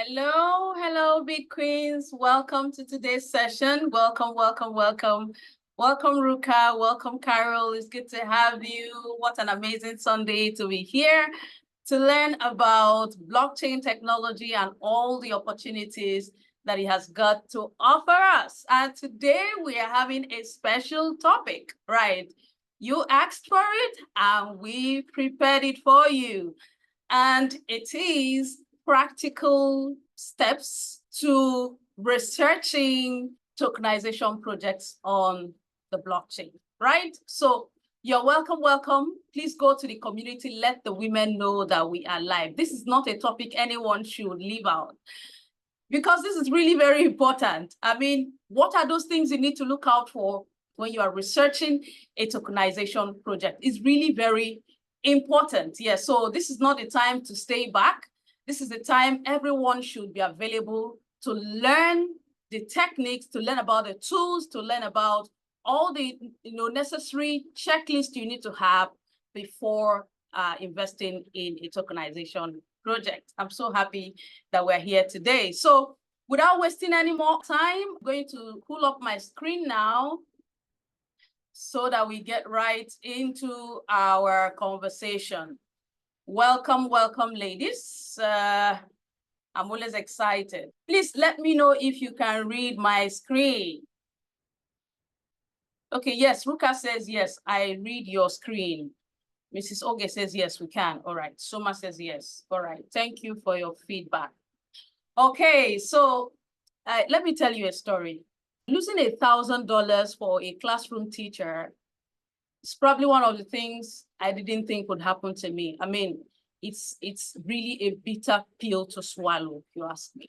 Hello, hello, BitQueens. Welcome to today's session. Welcome, welcome, welcome. Welcome, Ruka. Welcome, Carol. It's good to have you. What an amazing Sunday to be here to learn about blockchain technology and all the opportunities that it has got to offer us. And today we are having a special topic, right? You asked for it and we prepared it for you. And it is practical steps to researching tokenization projects on the blockchain, right? So you're welcome, welcome. Please go to the community, let the women know that we are live. This is not a topic anyone should leave out because this is really very important. I mean, what are those things you need to look out for when you are researching a tokenization project? It's really very important. Yes, so this is not the time to stay back. This is the time everyone should be available to learn the techniques, to learn about the tools, to learn about all the necessary checklists you need to have before investing in a tokenization project. I'm so happy that we're here today. So without wasting any more time, I'm going to pull up my screen now so that we get right into our conversation. Welcome, welcome, ladies. I'm always excited. Please let me know if you can read my screen. Okay, yes, Ruka says yes, I read your screen. Mrs. Oge says yes, we can. All right, Soma says yes. All right, thank you for your feedback. Okay, so let me tell you a story. Losing $1,000 for a classroom teacher is probably one of the things I didn't think would happen to me. I mean, it's really a bitter pill to swallow, if you ask me.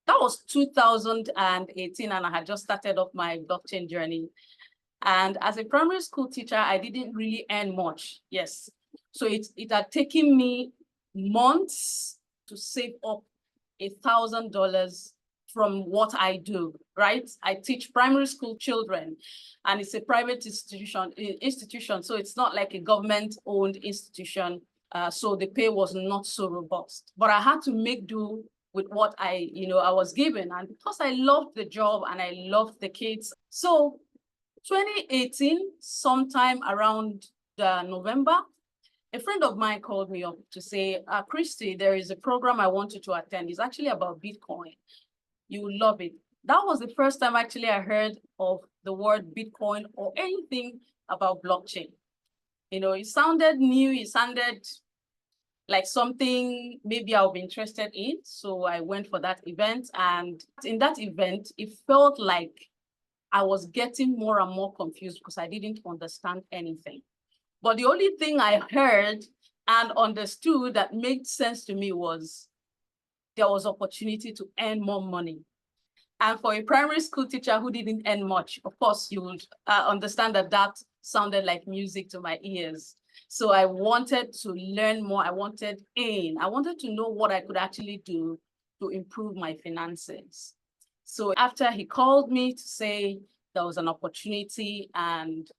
That was 2018, and I had just started off my blockchain journey. And as a primary school teacher, I didn't really earn much. Yes. So it had taken me months to save up $1,000 from what I do, right? I teach primary school children, and it's a private institution, so it's not like a government-owned institution. So the pay was not so robust. But I had to make do with what I was given, and because I loved the job and I loved the kids. So 2018, sometime around November, a friend of mine called me up to say, Christy, there is a program I want you to attend. It's actually about Bitcoin. You will love it. That was the first time actually I heard of the word Bitcoin or anything about blockchain. It sounded new, it sounded like something maybe I'll be interested in. So I went for that event. And in that event, it felt like I was getting more and more confused because I didn't understand anything. But the only thing I heard and understood that made sense to me was there was opportunity to earn more money. And for a primary school teacher who didn't earn much, of course, you would understand that that sounded like music to my ears. So I wanted to learn more. I wanted to know what I could actually do to improve my finances. So after he called me to say there was an opportunity and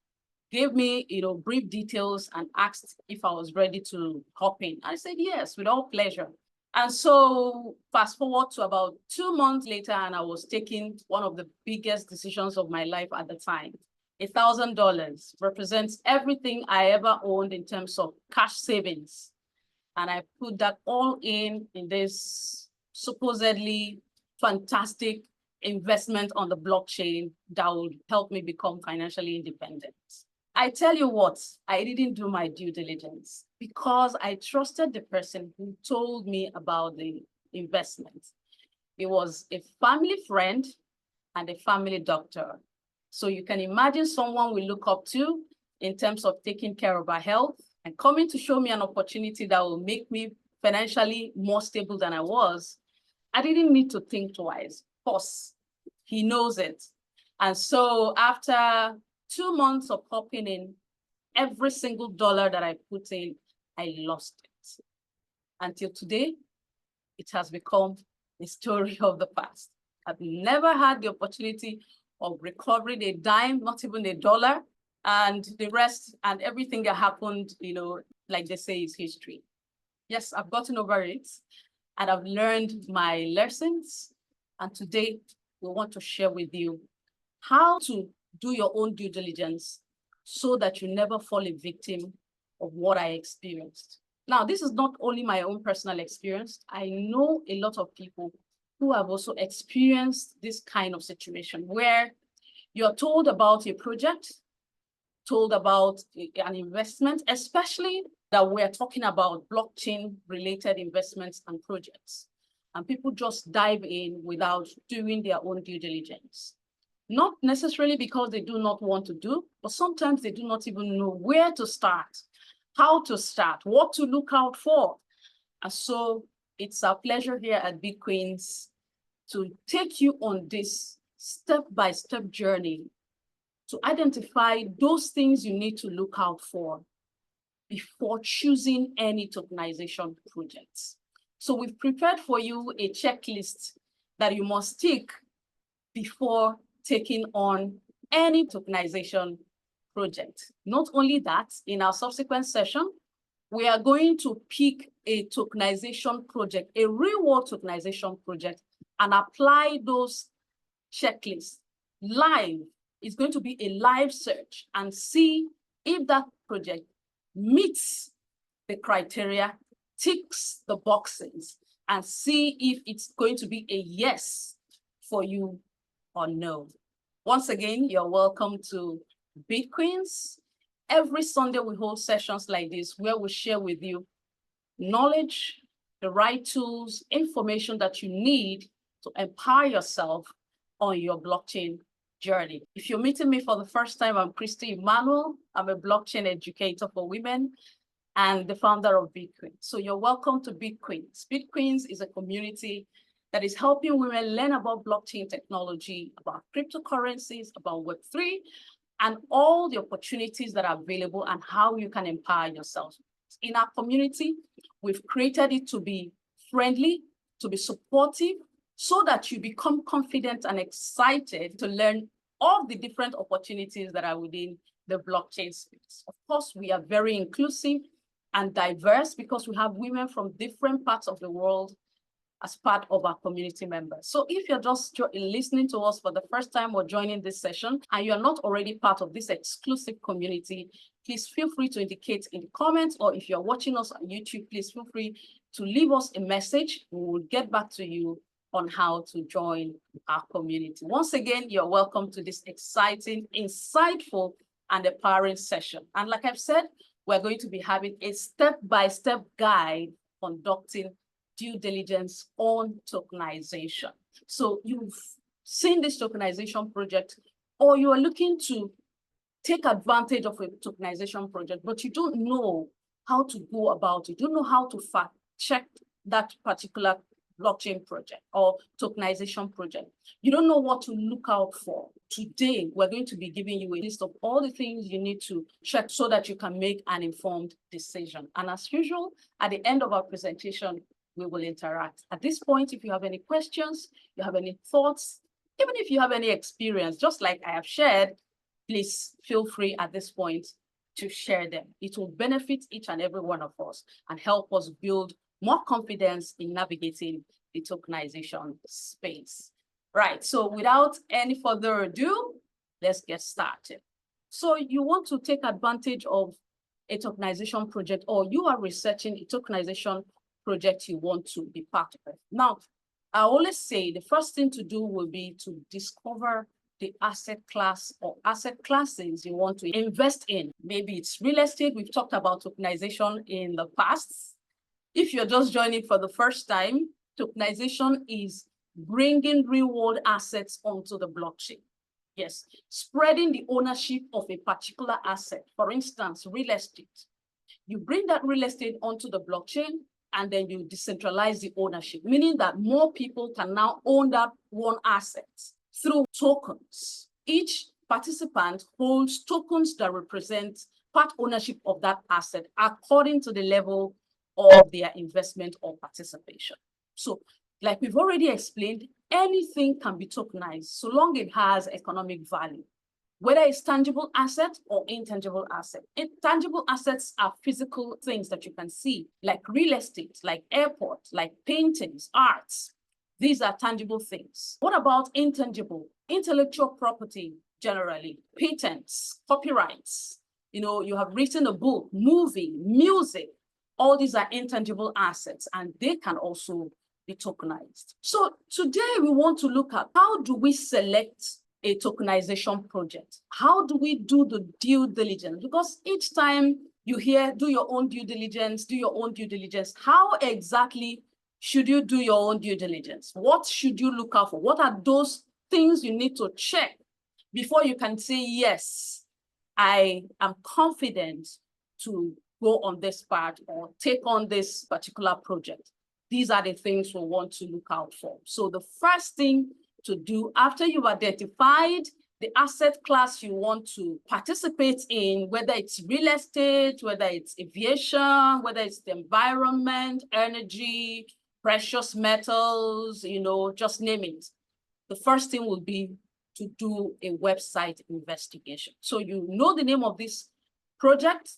gave me, brief details and asked if I was ready to hop in, I said yes, with all pleasure. And so fast forward to about 2 months later, and I was taking one of the biggest decisions of my life at the time. $1,000 represents everything I ever owned in terms of cash savings. And I put that all in this supposedly fantastic investment on the blockchain that would help me become financially independent. I tell you what, I didn't do my due diligence because I trusted the person who told me about the investment. It was a family friend and a family doctor. So you can imagine someone we look up to in terms of taking care of our health and coming to show me an opportunity that will make me financially more stable than I was. I didn't need to think twice. Of course, he knows it. And so after 2 months of popping in, every single dollar that I put in, I lost it. Until today, it has become a story of the past. I've never had the opportunity of recovering a dime, not even a dollar, and the rest and everything that happened, like they say, is history. Yes, I've gotten over it. and I've learned my lessons. And today we want to share with you how to do your own due diligence so that you never fall a victim of what I experienced. Now, this is not only my own personal experience. I know a lot of people who have also experienced this kind of situation where you're told about a project, told about an investment, especially that we're talking about blockchain-related investments and projects. And people just dive in without doing their own due diligence. Not necessarily because they do not want to do, but sometimes they do not even know where to start, how to start, what to look out for. And so it's our pleasure here at BitQueens to take you on this step-by-step journey to identify those things you need to look out for before choosing any tokenization projects. So we've prepared for you a checklist that you must tick before taking on any tokenization project. Not only that, in our subsequent session, we are going to pick a tokenization project, a real-world tokenization project, and apply those checklists live. It's going to be a live search and see if that project meets the criteria, ticks the boxes, and see if it's going to be a yes for you or no. Once again, you're welcome to BitQueens. Every Sunday we hold sessions like this where we share with you knowledge, the right tools, information that you need to empower yourself on your blockchain journey. If you're meeting me for the first time, I'm Christy Emmanuel. I'm a blockchain educator for women and the founder of BitQueens. So you're welcome to BitQueens. BitQueens is a community that is helping women learn about blockchain technology, about cryptocurrencies, about Web3, and all the opportunities that are available and how you can empower yourself. In our community, we've created it to be friendly, to be supportive, so that you become confident and excited to learn all the different opportunities that are within the blockchain space. Of course, we are very inclusive and diverse because we have women from different parts of the world as part of our community members. So if you're just listening to us for the first time or joining this session and you're not already part of this exclusive community, please feel free to indicate in the comments, or if you're watching us on YouTube, please feel free to leave us a message. We will get back to you on how to join our community. Once again, you're welcome to this exciting, insightful, and empowering session. And like I've said, we're going to be having a step-by-step guide conducting due diligence on tokenization. So you've seen this tokenization project, or you are looking to take advantage of a tokenization project, but you don't know how to go about it. You don't know how to fact check that particular blockchain project or tokenization project. You don't know what to look out for. Today, we're going to be giving you a list of all the things you need to check so that you can make an informed decision. And as usual, at the end of our presentation, we will interact. At this point, if you have any questions, you have any thoughts, even if you have any experience, just like I have shared, please feel free at this point to share them. It will benefit each and every one of us and help us build more confidence in navigating the tokenization space. Right, so without any further ado, let's get started. So you want to take advantage of a tokenization project, or you are researching a tokenization project you want to be part of. Now, I always say the first thing to do will be to discover the asset class or asset classes you want to invest in. Maybe it's real estate. We've talked about tokenization in the past. If you're just joining for the first time, tokenization is bringing real-world assets onto the blockchain. Yes, spreading the ownership of a particular asset. For instance, real estate. You bring that real estate onto the blockchain, and then you decentralize the ownership, meaning that more people can now own that one asset through tokens. Each participant holds tokens that represent part ownership of that asset according to the level of their investment or participation. So, like we've already explained, anything can be tokenized so long it has economic value. whether it's tangible asset or intangible asset. Intangible assets are physical things that you can see, like real estate, like airport, like paintings, arts. These are tangible things. What about intangible? Intellectual property, generally, patents, copyrights. You have written a book, movie, music. All these are intangible assets, and they can also be tokenized. So today we want to look at how do we select a tokenization project? How do we do the due diligence? Because each time you hear, do your own due diligence, do your own due diligence, how exactly should you do your own due diligence? What should you look out for? What are those things you need to check before you can say, yes, I am confident to go on this part or take on this particular project? These are the things we want to look out for. So the first thing to do after you've identified the asset class you want to participate in, whether it's real estate, whether it's aviation, whether it's the environment, energy, precious metals, just name it. The first thing will be to do a website investigation. So you know the name of this project.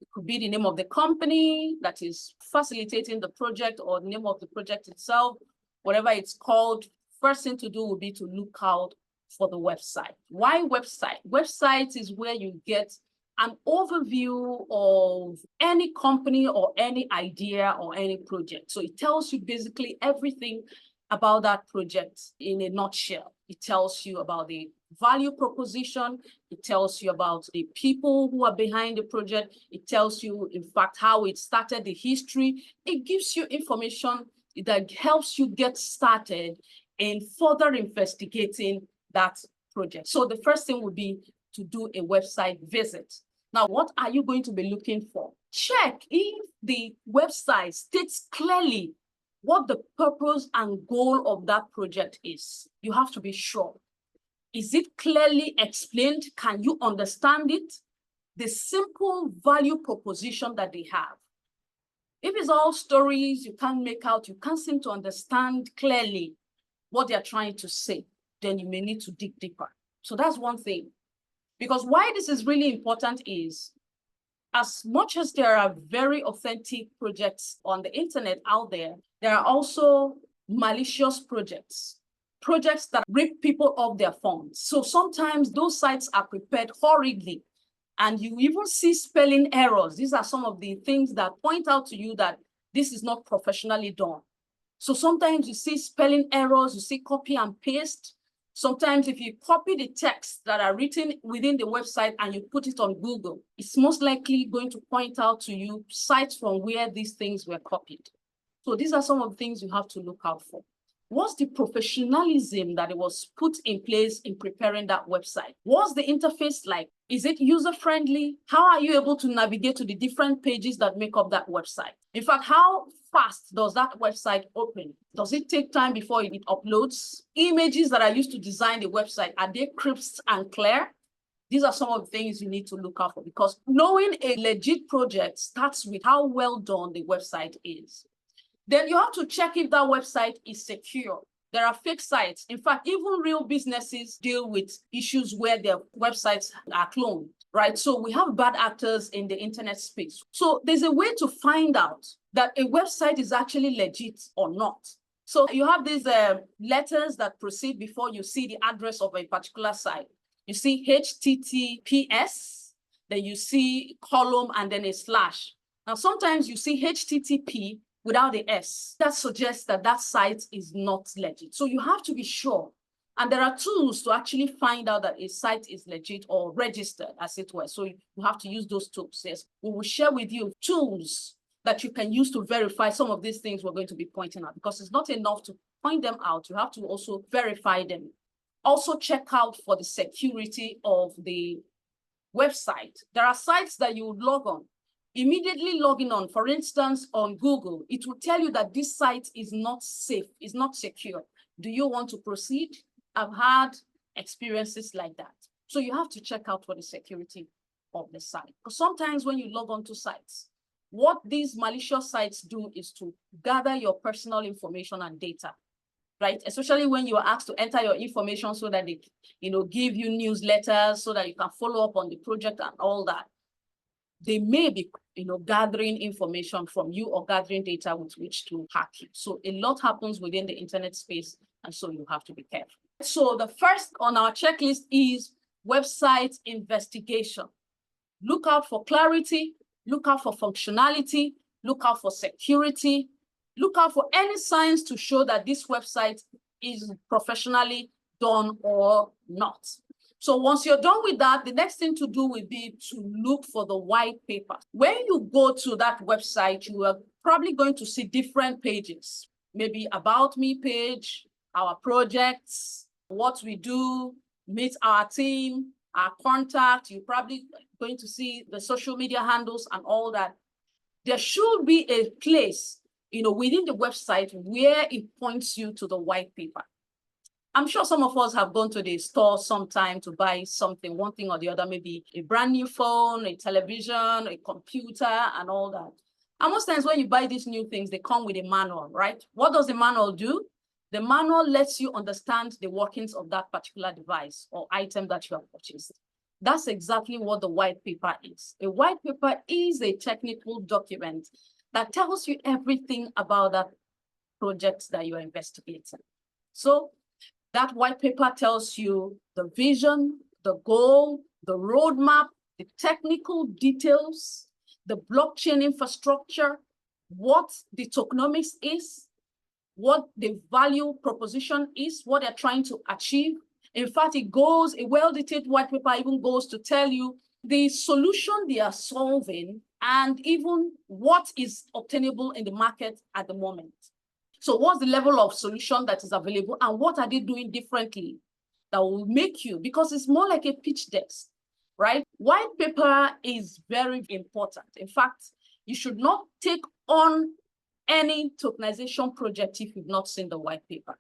It could be the name of the company that is facilitating the project or the name of the project itself, whatever it's called. First thing to do will be to look out for the website. Why website? Website is where you get an overview of any company or any idea or any project. So it tells you basically everything about that project in a nutshell. It tells you about the value proposition. It tells you about the people who are behind the project. It tells you, in fact, how it started, the history. It gives you information that helps you get started in further investigating that project. So the first thing would be to do a website visit. Now, what are you going to be looking for? Check if the website states clearly what the purpose and goal of that project is. You have to be sure. Is it clearly explained? Can you understand it? The simple value proposition that they have. If it's all stories you can't make out, you can't seem to understand clearly what they're trying to say, then you may need to dig deeper. So that's one thing. Because why this is really important is, as much as there are very authentic projects on the internet out there, there are also malicious projects that rip people of their funds. So sometimes those sites are prepared horridly, and you even see spelling errors. These are some of the things that point out to you that this is not professionally done. So sometimes you see spelling errors, you see copy and paste. Sometimes if you copy the text that are written within the website and you put it on Google, it's most likely going to point out to you sites from where these things were copied. So these are some of the things you have to look out for. What's the professionalism that it was put in place in preparing that website? What's the interface like? Is it user-friendly? How are you able to navigate to the different pages that make up that website? In fact, how fast does that website open? Does it take time before it uploads? Images that are used to design the website, are they crisp and clear? These are some of the things you need to look out for, because knowing a legit project starts with how well done the website is. Then you have to check if that website is secure. There are fake sites. In fact, even real businesses deal with issues where their websites are cloned, right? So we have bad actors in the internet space. So there's a way to find out that a website is actually legit or not. So you have these letters that proceed before you see the address of a particular site. You see HTTPS, then you see column and then a slash. Now, sometimes you see HTTP without the S. That suggests that that site is not legit. So you have to be sure. And there are tools to actually find out that a site is legit or registered, as it were. So you have to use those tools. Yes, we will share with you tools that you can use to verify some of these things we're going to be pointing out, because it's not enough to point them out. You have to also verify them. Also check out for the security of the website. There are sites that you would log on. Immediately logging on, for instance, on Google, it will tell you that this site is not safe, is not secure. Do you want to proceed? I've had experiences like that. So you have to check out for the security of the site. Because sometimes when you log on to sites, what these malicious sites do is to gather your personal information and data. right? Especially when you are asked to enter your information so that they, give you newsletters so that you can follow up on the project and all that. They may be, gathering information from you or gathering data with which to hack you. So a lot happens within the internet space, and so you have to be careful. So the first on our checklist is website investigation. Look out for clarity, look out for functionality, look out for security, look out for any signs to show that this website is professionally done or not. So once you're done with that, the next thing to do will be to look for the white paper. When you go to that website, you are probably going to see different pages, maybe about me page, our projects, what we do, meet our team, our contact. You're probably going to see the social media handles and all that. There should be a place, within the website where it points you to the white paper. I'm sure some of us have gone to the store sometime to buy something, one thing or the other, maybe a brand new phone, a television, a computer, and all that. And most times when you buy these new things, they come with a manual, right? What does the manual do? The manual lets you understand the workings of that particular device or item that you have purchased. That's exactly what the white paper is. A white paper is a technical document that tells you everything about that project that you're investigating. So that white paper tells you the vision, the goal, the roadmap, the technical details, the blockchain infrastructure, what the tokenomics is, what the value proposition is, what they're trying to achieve. In fact, a well-detailed white paper even goes to tell you the solution they are solving and even what is obtainable in the market at the moment. So what's the level of solution that is available and what are they doing differently that will make you, because it's more like a pitch deck, right? White paper is very important. In fact, you should not take on any tokenization project if you've not seen the white paper.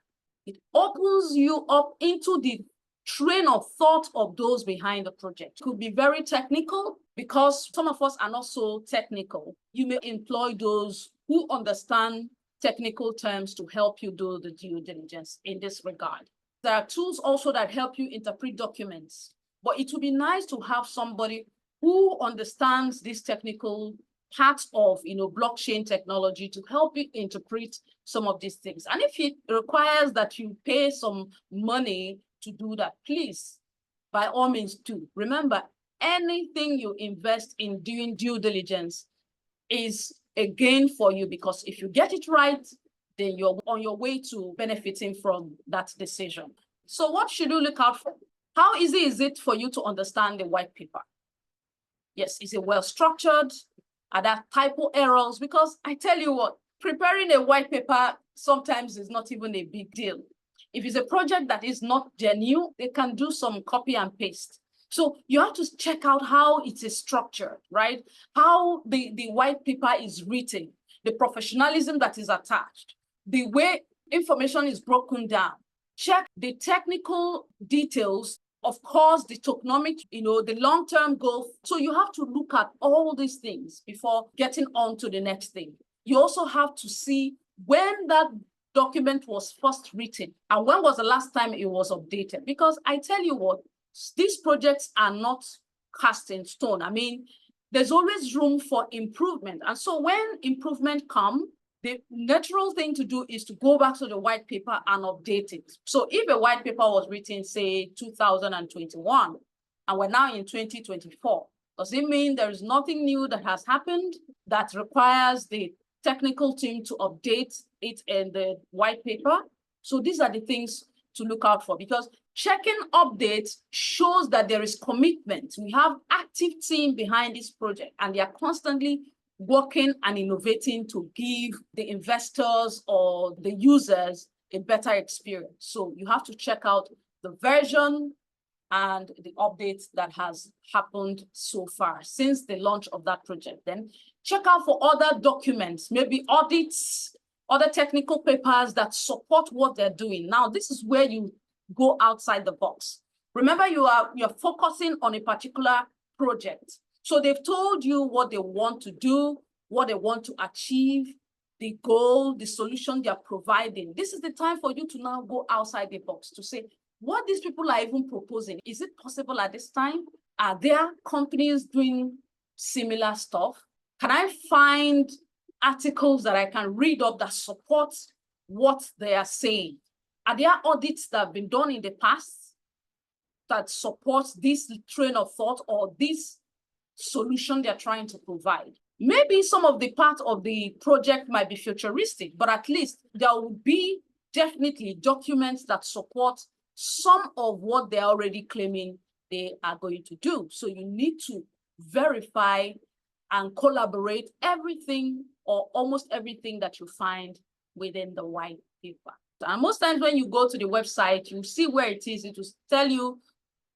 It opens you up into the train of thought of those behind the project. It could be very technical because some of us are not so technical. You may employ those who understand technical terms to help you do the due diligence in this regard. There are tools also that help you interpret documents, but it would be nice to have somebody who understands this technical parts of blockchain technology to help you interpret some of these things. And if it requires that you pay some money to do that, please, by all means do. Remember, anything you invest in doing due diligence is a gain for you, because if you get it right, then you're on your way to benefiting from that decision. So what should you look out for? How easy is it for you to understand the white paper? Yes, is it well structured? Are there typo errors? Because I tell you what, preparing a white paper sometimes is not even a big deal. If it's a project that is not genuine, they can do some copy and paste. So you have to check out how it is structured, right? How the white paper is written, the professionalism that is attached, the way information is broken down. Check the technical details, of course, the tokenomic, the long-term goal. So you have to look at all these things before getting on to the next thing. You also have to see when that document was first written and when was the last time it was updated. Because I tell you what, these projects are not cast in stone. I mean, there's always room for improvement. And so when improvement comes, the natural thing to do is to go back to the white paper and update it. So if a white paper was written, say, 2021, and we're now in 2024, does it mean there is nothing new that has happened that requires the technical team to update it in the white paper? So these are the things to look out for, because checking updates shows that there is commitment. We have active team behind this project, and they are constantly working and innovating to give the investors or the users a better experience. So you have to check out the version and the updates that has happened so far since the launch of that project. Then check out for other documents, maybe audits, other technical papers that support what they're doing. Now, this is where you go outside the box. Remember, you're focusing on a particular project. So they've told you what they want to do, what they want to achieve, the goal, the solution they are providing. This is the time for you to now go outside the box to say, what these people are even proposing, is it possible at this time? Are there companies doing similar stuff? Can I find articles that I can read up that support what they are saying? Are there audits that have been done in the past that supports this train of thought or this solution they're trying to provide? Maybe some of the part of the project might be futuristic, but at least there will be definitely documents that support some of what they're already claiming they are going to do. So you need to verify and collaborate everything or almost everything that you find within the white paper. And most times when you go to the website, you see where it is. It will tell you,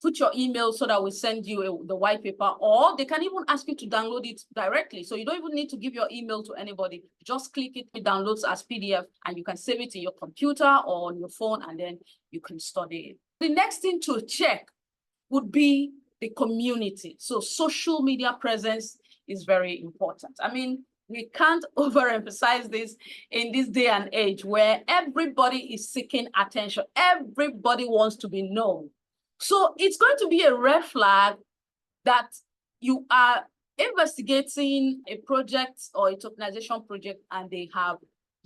put your email so that we send you the white paper, or they can even ask you to download it directly. So you don't even need to give your email to anybody. Just click it, it downloads as PDF, and you can save it in your computer or on your phone, and then you can study it. The next thing to check would be the community. So social media presence is very important. I mean, we can't overemphasize this in this day and age where everybody is seeking attention. Everybody wants to be known. So it's going to be a red flag that you are investigating a project or a tokenization project and they have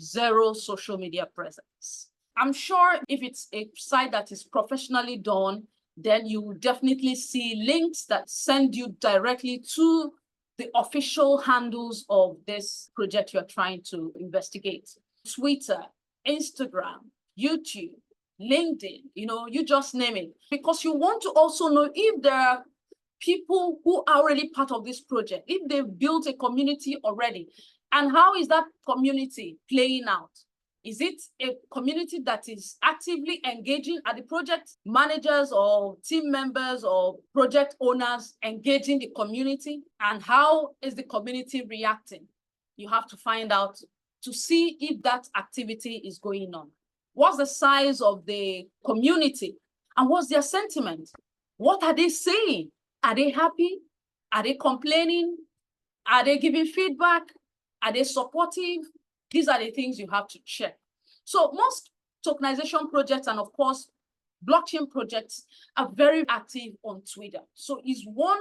zero social media presence. I'm sure if it's a site that is professionally done, then you will definitely see links that send you directly to the official handles of this project you're trying to investigate. Twitter, Instagram, YouTube, LinkedIn, you just name it, because you want to also know if there are people who are already part of this project, if they've built a community already, and how is that community playing out? Is it a community that is actively engaging? Are the project managers or team members or project owners engaging the community? And how is the community reacting? You have to find out to see if that activity is going on. What's the size of the community? And what's their sentiment? What are they saying? Are they happy? Are they complaining? Are they giving feedback? Are they supportive? These are the things you have to check. So most tokenization projects and of course, blockchain projects are very active on Twitter. So it's one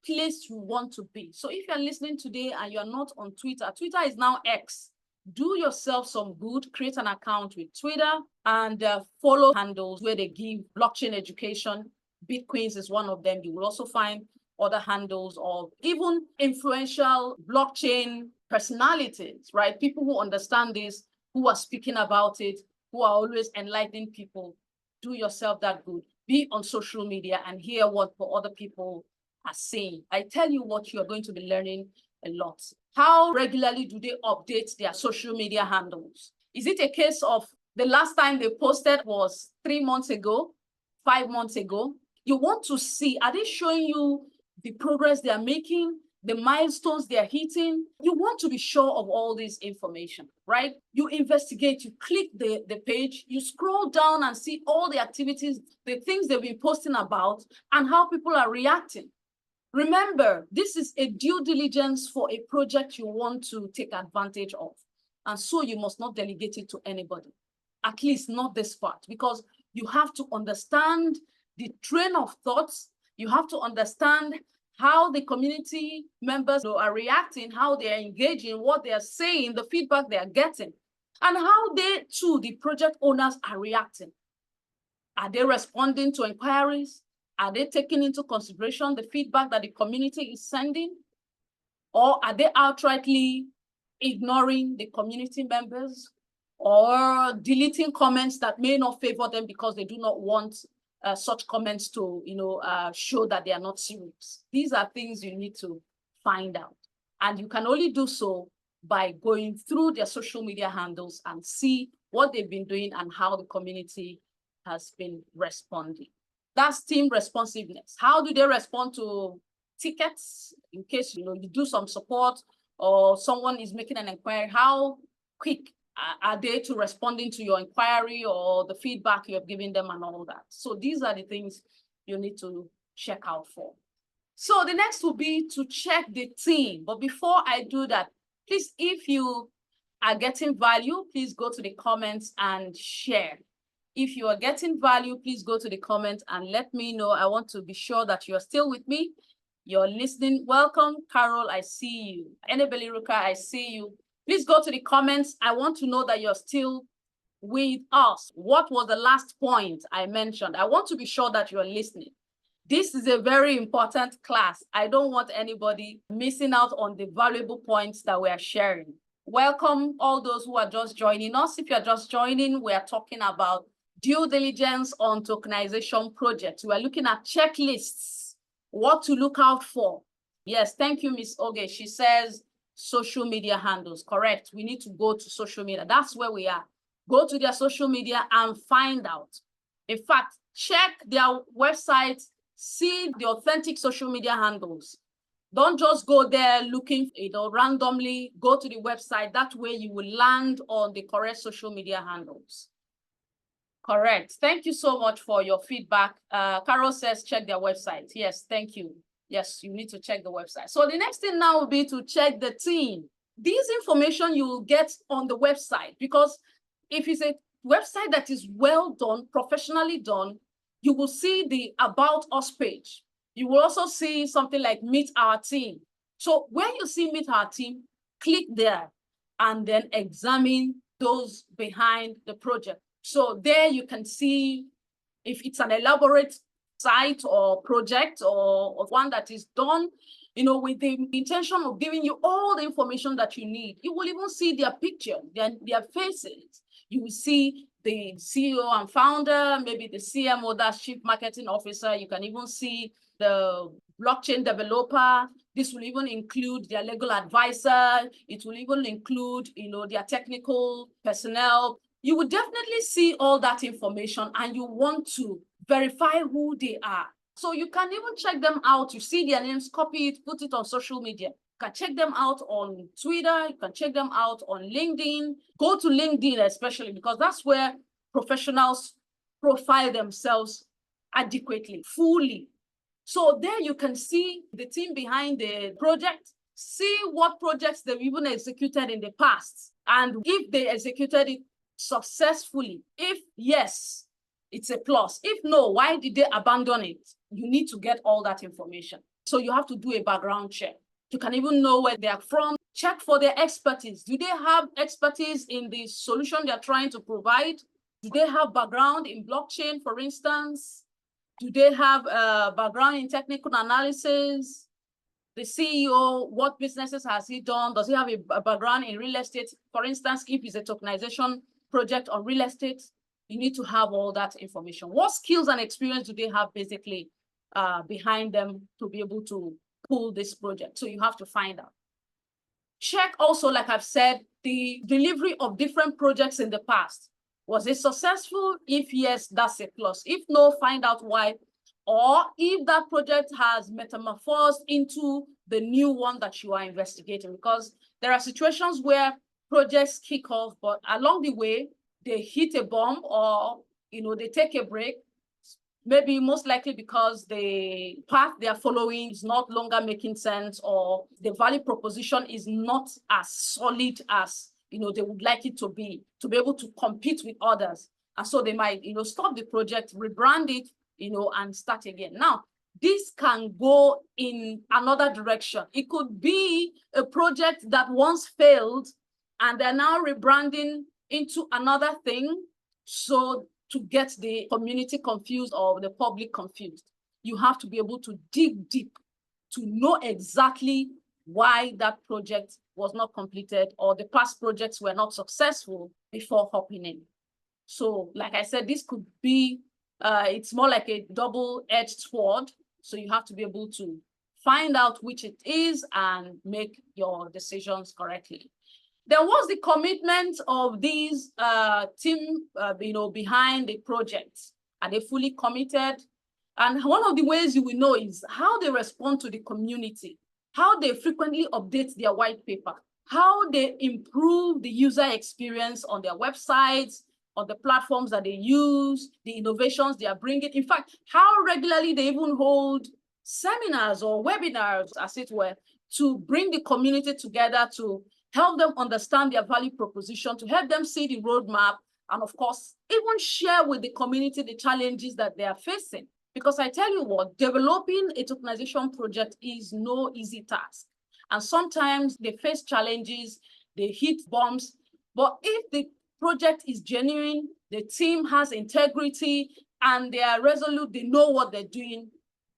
place you want to be. So if you're listening today and you're not on Twitter, Twitter is now X. Do yourself some good, create an account with Twitter and follow handles where they give blockchain education. BitQueens is one of them. You will also find other handles of even influential blockchain personalities, right? People who understand this, who are speaking about it, who are always enlightening people. Do yourself that good. Be on social media and hear what other people are saying. I tell you what, you're going to be learning a lot. How regularly do they update their social media handles? Is it a case of the last time they posted was 3 months ago, 5 months ago? You want to see, are they showing you the progress they are making, the milestones they are hitting? You want to be sure of all this information, right? You investigate, you click the page, you scroll down and see all the activities, the things they've been posting about, and how people are reacting. Remember, this is a due diligence for a project you want to take advantage of. And so you must not delegate it to anybody, at least not this part, because you have to understand the train of thoughts. You have to understand how the community members are reacting, how they are engaging, what they are saying, the feedback they are getting, and how they too, the project owners, are reacting. Are they responding to inquiries? Are they taking into consideration the feedback that the community is sending? Or are they outrightly ignoring the community members or deleting comments that may not favor them because they do not want such comments to show that they are not serious? These are things you need to find out. And you can only do so by going through their social media handles and see what they've been doing and how the community has been responding. That's team responsiveness. How do they respond to tickets in case you do some support or someone is making an inquiry? How quick are they to responding to your inquiry or the feedback you have given them and all that? So these are the things you need to check out for. So the next will be to check the team. But before I do that, please, if you are getting value, please go to the comments and share. If you are getting value, please go to the comments and let me know. I want to be sure that you're still with me. You're listening. Welcome, Carol, I see you. Enebeli Ruka, I see you. Please go to the comments. I want to know that you're still with us. What was the last point I mentioned? I want to be sure that you're listening. This is a very important class. I don't want anybody missing out on the valuable points that we are sharing. Welcome all those who are just joining us. If you're just joining, we are talking about due diligence on tokenization projects. We are looking at checklists, what to look out for. Yes, thank you, Ms. Oge. She says social media handles. Correct. We need to go to social media. That's where we are. Go to their social media and find out. In fact, check their website, see the authentic social media handles. Don't just go there looking, randomly. Go to the website. That way you will land on the correct social media handles. Correct. Thank you so much for your feedback. Carol says check their website. Yes, thank you. Yes, you need to check the website. So the next thing now will be to check the team. This information you will get on the website, because if it's a website that is well done, professionally done, you will see the About Us page. You will also see something like Meet Our Team. So when you see Meet Our Team, click there and then examine those behind the project. So there you can see if it's an elaborate site or project or one that is done, with the intention of giving you all the information that you need. You will even see their picture, their faces. You will see the CEO and founder, maybe the CMO, that's Chief Marketing Officer. You can even see the blockchain developer. This will even include their legal advisor. It will even include, their technical personnel. You will definitely see all that information and you want to verify who they are. So you can even check them out. You see their names, copy it, put it on social media. You can check them out on Twitter. You can check them out on LinkedIn. Go to LinkedIn especially, because that's where professionals profile themselves adequately, fully. So there you can see the team behind the project, see what projects they've even executed in the past, and if they executed it successfully. If yes, it's a plus. If no, why did they abandon it? You need to get all that information. So you have to do a background check. You can even know where they are from. Check for their expertise. Do they have expertise in the solution they're trying to provide? Do they have background in blockchain, for instance? Do they have a background in technical analysis? The CEO, what businesses has he done? Does he have a background in real estate? For instance, if it's a tokenization project on real estate, you need to have all that information. What skills and experience do they have basically behind them to be able to pull this project? So you have to find out. Check also, like I've said, the delivery of different projects in the past. Was it successful? If yes, that's a plus. If no, find out why. Or if that project has metamorphosed into the new one that you are investigating, because there are situations where projects kick off, but along the way, they hit a bomb or, they take a break, maybe most likely because the path they are following is not longer making sense, or the value proposition is not as solid as, they would like it to be able to compete with others. And so they might, stop the project, rebrand it, and start again. Now, this can go in another direction. It could be a project that once failed and they're now rebranding into another thing, so to get the community confused or the public confused. You have to be able to dig deep to know exactly why that project was not completed or the past projects were not successful before hopping in. So like I said, this could be, it's more like a double-edged sword. So you have to be able to find out which it is and make your decisions correctly. Then what's the commitment of these team, behind the project? Are they fully committed? And one of the ways you will know is how they respond to the community, how they frequently update their white paper, how they improve the user experience on their websites, on the platforms that they use, the innovations they are bringing. In fact, how regularly they even hold seminars or webinars, as it were, to bring the community together to help them understand their value proposition, to help them see the roadmap, and of course, even share with the community the challenges that they are facing. Because I tell you what, developing a tokenization project is no easy task. And sometimes they face challenges, they hit bumps, but if the project is genuine, the team has integrity, and they are resolute, they know what they're doing,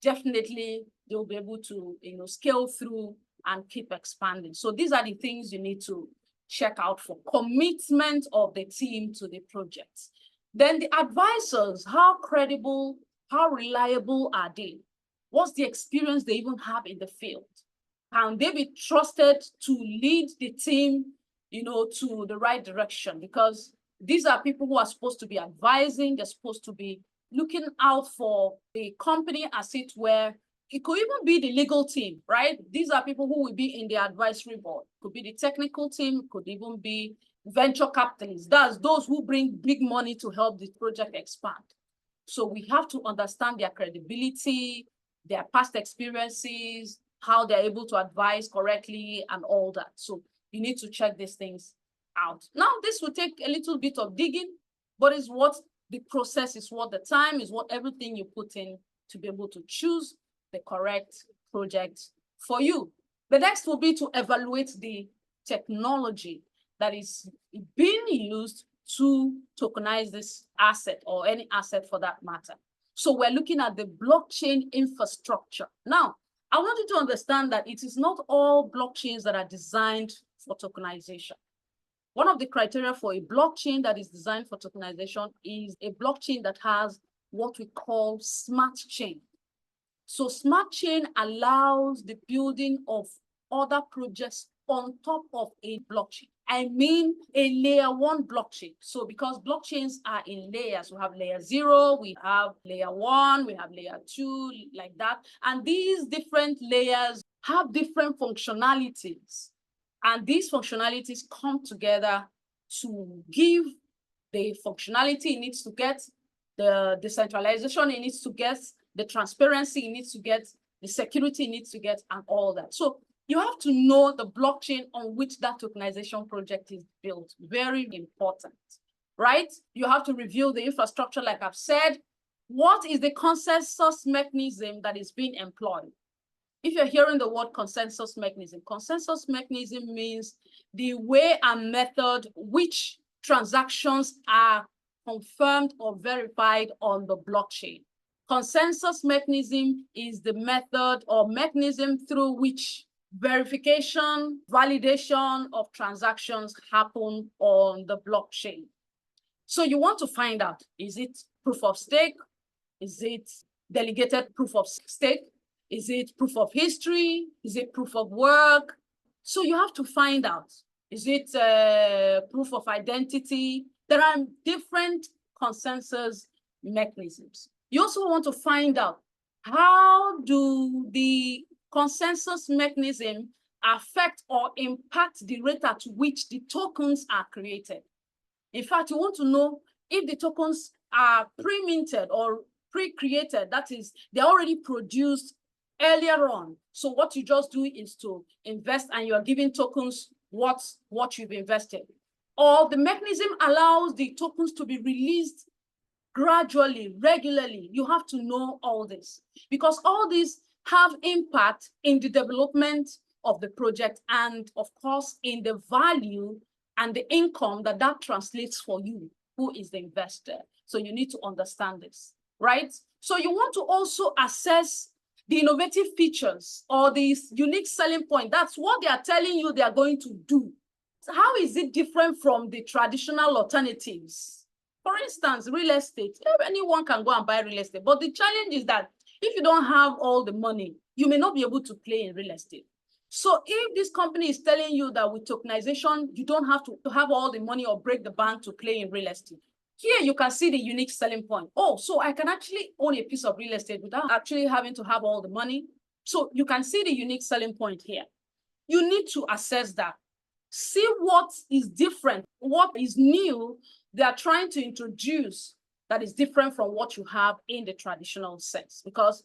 definitely they'll be able to scale through and keep expanding. So these are the things you need to check out for: commitment of the team to the project. Then the advisors, how credible, how reliable are they? What's the experience they even have in the field? Can they be trusted to lead the team, to the right direction? Because these are people who are supposed to be advising, they're supposed to be looking out for the company as it were. It could even be the legal team, right? These are people who will be in the advisory board. Could be the technical team, could even be venture capitalists. That's those who bring big money to help the project expand. So we have to understand their credibility, their past experiences, how they're able to advise correctly, and all that. So you need to check these things out. Now, this will take a little bit of digging, but it's what the process is, what the time is, what everything you put in to be able to choose the correct project for you. The next will be to evaluate the technology that is being used to tokenize this asset, or any asset for that matter. So we're looking at the blockchain infrastructure. Now, I want you to understand that it is not all blockchains that are designed for tokenization. One of the criteria for a blockchain that is designed for tokenization is a blockchain that has what we call smart chain. So smart chain allows the building of other projects on top of a blockchain. I mean a layer 1 blockchain. So because blockchains are in layers, we have layer 0, we have layer 1, we have layer 2, like that. And these different layers have different functionalities. And these functionalities come together to give the functionality it needs to get, the decentralization it needs to get, the transparency it needs to get, the security it needs to get, and all that. So you have to know the blockchain on which that tokenization project is built. Very important, right? You have to review the infrastructure, like I've said. What is the consensus mechanism that is being employed? If you're hearing the word consensus mechanism means the way and method which transactions are confirmed or verified on the blockchain. Consensus mechanism is the method or mechanism through which verification, validation of transactions happen on the blockchain. So you want to find out, is it proof of stake? Is it delegated proof of stake? Is it proof of history? Is it proof of work? So you have to find out, is it proof of identity? There are different consensus mechanisms. You also want to find out, how do the consensus mechanism affect or impact the rate at which the tokens are created? In fact, you want to know if the tokens are pre-minted or pre-created, that is, they're already produced earlier on. So what you just do is to invest, and you're giving tokens what you've invested. Or the mechanism allows the tokens to be released gradually, regularly. You have to know all this, because all these have impact in the development of the project, and of course in the value and the income that translates for you, who is the investor. So you need to understand this, right? So you want to also assess the innovative features or these unique selling point. That's what they are telling you they are going to do. So how is it different from the traditional alternatives? For instance, real estate. Anyone can go and buy real estate, but the challenge is that if you don't have all the money, you may not be able to play in real estate. So if this company is telling you that with tokenization, you don't have to have all the money or break the bank to play in real estate, here you can see the unique selling point. Oh, so I can actually own a piece of real estate without actually having to have all the money. So you can see the unique selling point here. You need to assess that. See what is different, what is new they are trying to introduce that is different from what you have in the traditional sense. Because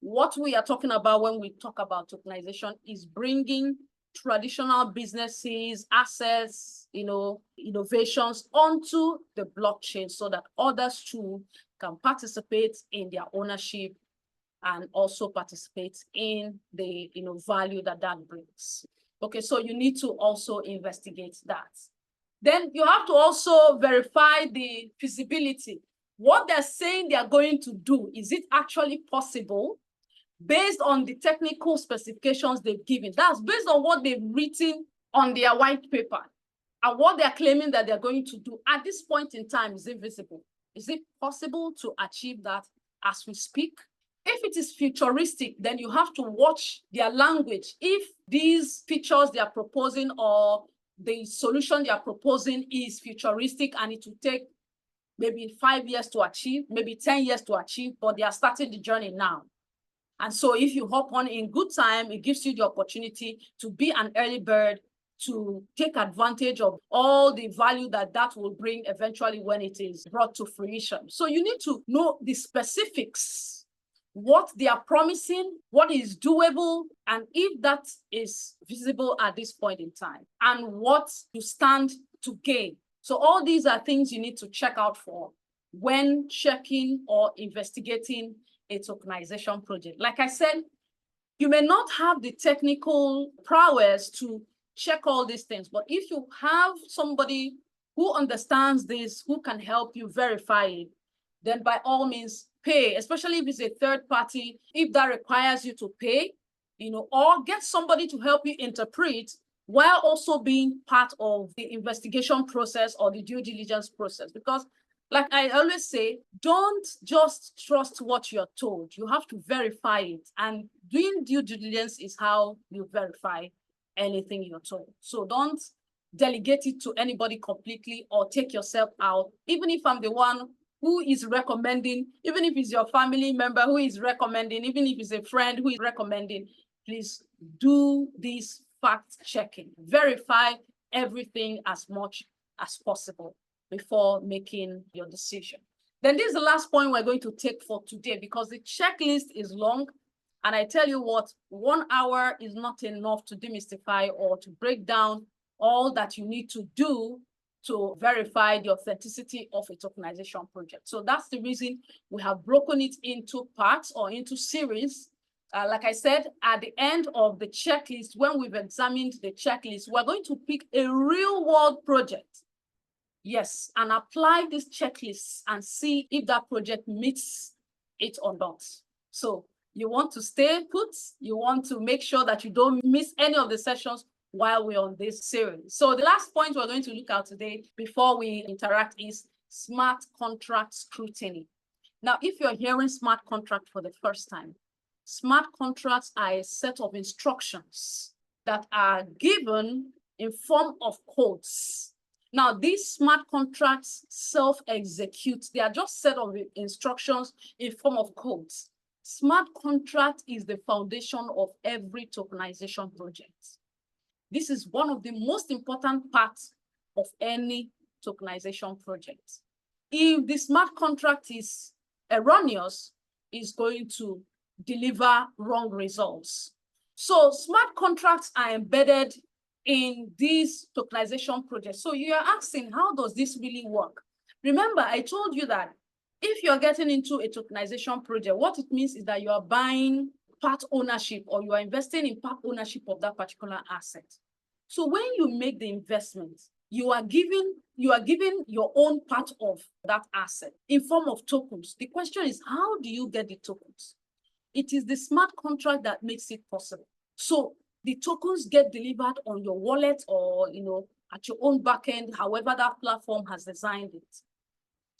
what we are talking about when we talk about tokenization is bringing traditional businesses, assets, innovations onto the blockchain so that others too can participate in their ownership and also participate in the value that brings. Okay, so you need to also investigate that. Then you have to also verify the feasibility. What they're saying they are going to do, is it actually possible based on the technical specifications they've given? That's based on what they've written on their white paper and what they're claiming that they're going to do. At this point in time, is it visible? Is it possible to achieve that as we speak? If it is futuristic, then you have to watch their language. If these features they are proposing or the solution they are proposing is futuristic and it will take maybe 5 years to achieve, maybe 10 years to achieve, but they are starting the journey now. And so if you hop on in good time, it gives you the opportunity to be an early bird, to take advantage of all the value that will bring eventually when it is brought to fruition. So you need to know the specifics, what they are promising, what is doable, and if that is visible at this point in time, and what you stand to gain. So all these are things you need to check out for when checking or investigating a tokenization project. Like I said, you may not have the technical prowess to check all these things, but if you have somebody who understands this, who can help you verify it, then by all means pay, especially if it's a third party, if that requires you to pay, or get somebody to help you interpret while also being part of the investigation process or the due diligence process. Because like I always say, don't just trust what you're told. You have to verify it. And doing due diligence is how you verify anything you're told. So don't delegate it to anybody completely or take yourself out. Even if I'm the one who is recommending, even if it's your family member who is recommending, even if it's a friend who is recommending, please do this fact checking. Verify everything as much as possible before making your decision. Then this is the last point we're going to take for today, because the checklist is long. And I tell you what, 1 hour is not enough to demystify or to break down all that you need to do to verify the authenticity of a tokenization project. So that's the reason we have broken it into parts or into series. Like I said, at the end of the checklist, when we've examined the checklist, we're going to pick a real world project. Yes, and apply these checklists and see if that project meets it or not. So you want to stay put, you want to make sure that you don't miss any of the sessions while we're on this series. So the last point we're going to look at today before we interact is smart contract scrutiny. Now, if you're hearing smart contract for the first time, smart contracts are a set of instructions that are given in form of codes. Now, these smart contracts self-execute. They are just set of instructions in form of codes. Smart contract is the foundation of every tokenization project. This is one of the most important parts of any tokenization project. If the smart contract is erroneous, it's going to deliver wrong results. So smart contracts are embedded in these tokenization projects. So you are asking, how does this really work? Remember, I told you that if you're getting into a tokenization project, what it means is that you are buying part ownership or you are investing in part ownership of that particular asset. So when you make the investment, you are giving your own part of that asset in form of tokens. The question is, how do you get the tokens? It is the smart contract that makes it possible. So the tokens get delivered on your wallet or at your own backend, however that platform has designed it.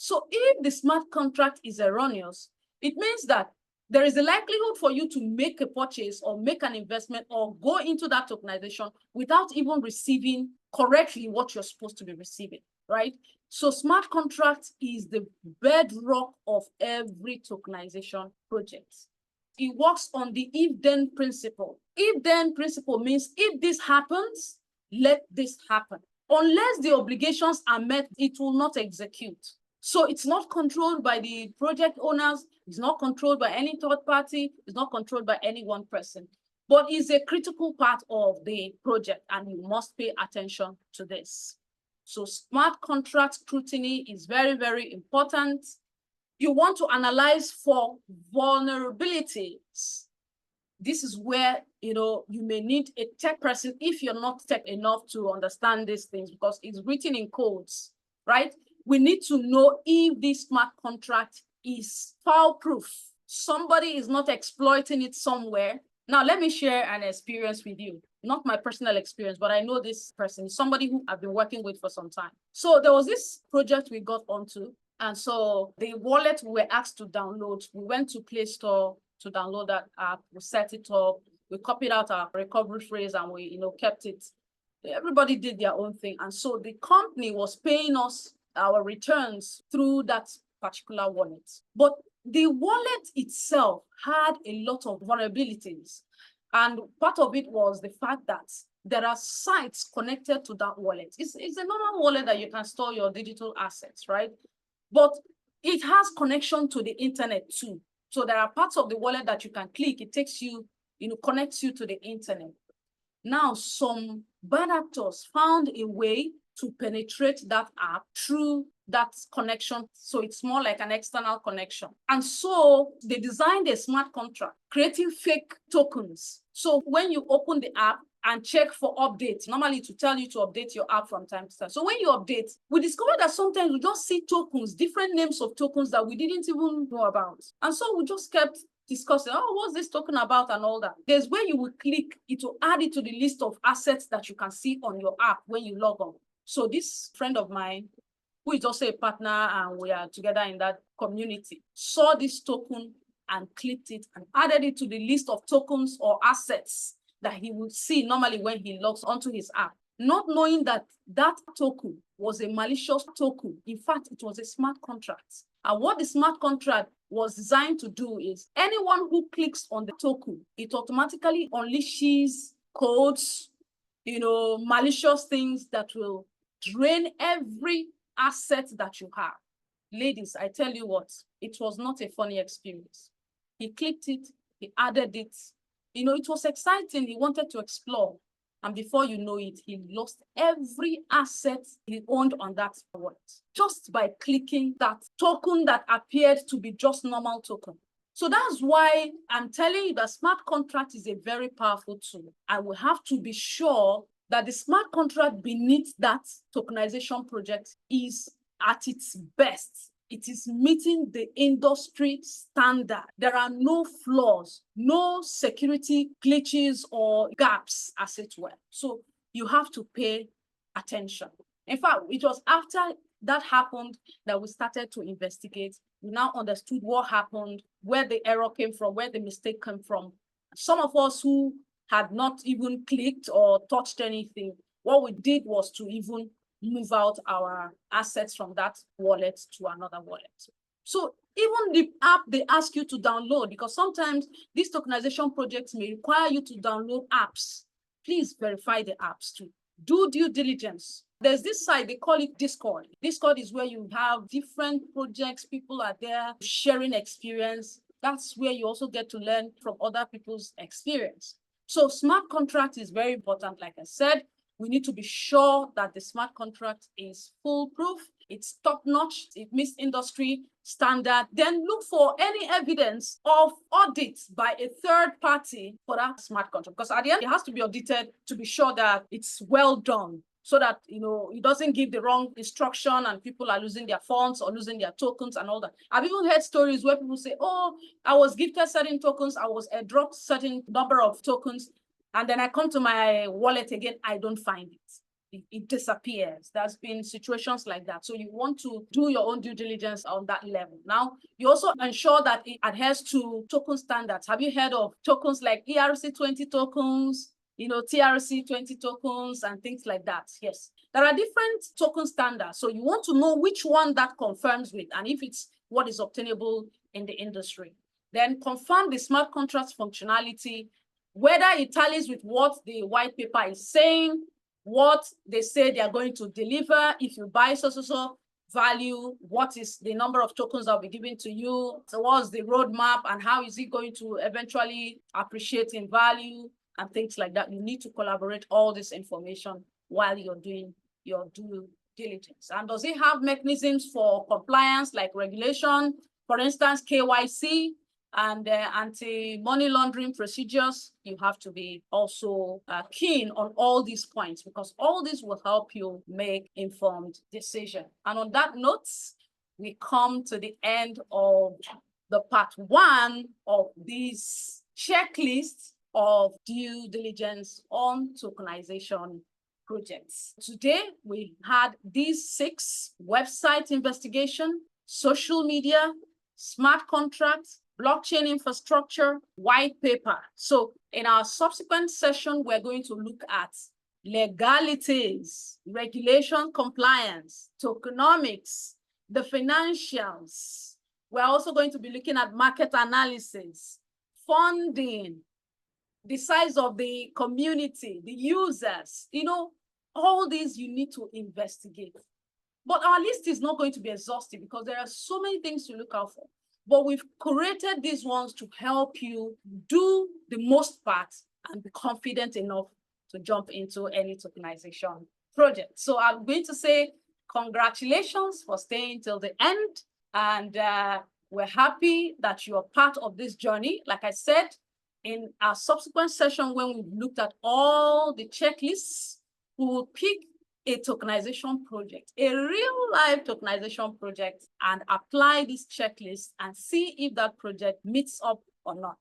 So if the smart contract is erroneous, it means that there is a likelihood for you to make a purchase or make an investment or go into that tokenization without even receiving correctly what you're supposed to be receiving, right? So smart contract is the bedrock of every tokenization project. It works on the if-then principle. If-then principle means if this happens, let this happen. Unless the obligations are met, it will not execute. So it's not controlled by the project owners. It's not controlled by any third party. It's not controlled by any one person. but it's a critical part of the project, and you must pay attention to this. So smart contract scrutiny is very, very important. You want to analyze for vulnerabilities. This is where, you may need a tech person if you're not tech enough to understand these things, because it's written in codes, right? We need to know if this smart contract is foul-proof. Somebody is not exploiting it somewhere. Now, let me share an experience with you. Not my personal experience, but I know this person, somebody who I've been working with for some time. So there was this project we got onto. And so the wallet we were asked to download, we went to Play Store to download that app. We set it up. We copied out our recovery phrase and we, kept it. Everybody did their own thing. And so the company was paying us our returns through that particular wallet. But the wallet itself had a lot of vulnerabilities. And part of it was the fact that there are sites connected to that wallet. It's a normal wallet that you can store your digital assets, right? But it has connection to the internet too. So there are parts of the wallet that you can click. It takes you, connects you to the internet. Now, some bad actors found a way to penetrate that app through that connection. So it's more like an external connection. And so they designed a smart contract, creating fake tokens. So when you open the app and check for updates, normally to tell you to update your app from time to time. So when you update, we discovered that sometimes we just see tokens, different names of tokens that we didn't even know about. And so we just kept discussing, what's this talking about and all that. There's where you will click, it will add it to the list of assets that you can see on your app when you log on. So this friend of mine, who is also a partner and we are together in that community, saw this token and clicked it and added it to the list of tokens or assets that he would see normally when he logs onto his app, not knowing that that token was a malicious token. In fact, it was a smart contract. And what the smart contract was designed to do is anyone who clicks on the token, it automatically unleashes codes, malicious things that will drain every asset that you have. Ladies, I tell you what, it was not a funny experience. He clicked it, he added it. It was exciting. He wanted to explore. And before you know it, he lost every asset he owned on that wallet just by clicking that token that appeared to be just normal token. So that's why I'm telling you that smart contract is a very powerful tool. And we have to be sure that the smart contract beneath that tokenization project is at its best. It is meeting the industry standard. There are no flaws, no security glitches or gaps, as it were. So you have to pay attention. In fact, it was after that happened that we started to investigate. We now understood what happened, where the error came from, where the mistake came from. Some of us who had not even clicked or touched anything, what we did was to even move out our assets from that wallet to another wallet. So even the app they ask you to download, because sometimes these tokenization projects may require you to download apps. Please verify the apps too. Do due diligence. There's this site, they call it Discord. Discord is where you have different projects, people are there sharing experience. That's where you also get to learn from other people's experience. So smart contract is very important, like I said. We need to be sure that the smart contract is foolproof, it's top-notch, it meets industry standard. Then look for any evidence of audit by a third party for that smart contract. Because at the end, it has to be audited to be sure that it's well done, so that it doesn't give the wrong instruction and people are losing their funds or losing their tokens and all that. I've even heard stories where people say, I was gifted certain tokens, I was airdropped certain number of tokens, and then I come to my wallet again, I don't find it. It disappears. There's been situations like that. So you want to do your own due diligence on that level. Now, you also ensure that it adheres to token standards. Have you heard of tokens like ERC20 tokens, TRC20 tokens and things like that? Yes. There are different token standards. So you want to know which one that confirms with and if it's what is obtainable in the industry. Then confirm the smart contracts functionality, whether it tallies with what the white paper is saying, what they say they are going to deliver. If you buy so value, what is the number of tokens that will be given to you? So what's the roadmap and how is it going to eventually appreciate in value? and things like that. You need to collaborate all this information while you're doing your due diligence. And does it have mechanisms for compliance like regulation, for instance, KYC and anti-money laundering procedures? You have to be also keen on all these points, because all this will help you make informed decision. And on that note, we come to the end of the part 1 of this checklist of due diligence on tokenization projects. Today, we had these 6: website investigation, social media, smart contracts, blockchain infrastructure, white paper. So in our subsequent session, we're going to look at legalities, regulation compliance, tokenomics, the financials. We're also going to be looking at market analysis, funding, the size of the community, the users, all these you need to investigate. But our list is not going to be exhaustive because there are so many things to look out for. But we've created these ones to help you do the most part and be confident enough to jump into any tokenization project. So I'm going to say congratulations for staying till the end. And we're happy that you are part of this journey. Like I said, in our subsequent session, when we've looked at all the checklists, we will pick a tokenization project, a real-life tokenization project, and apply this checklist and see if that project meets up or not.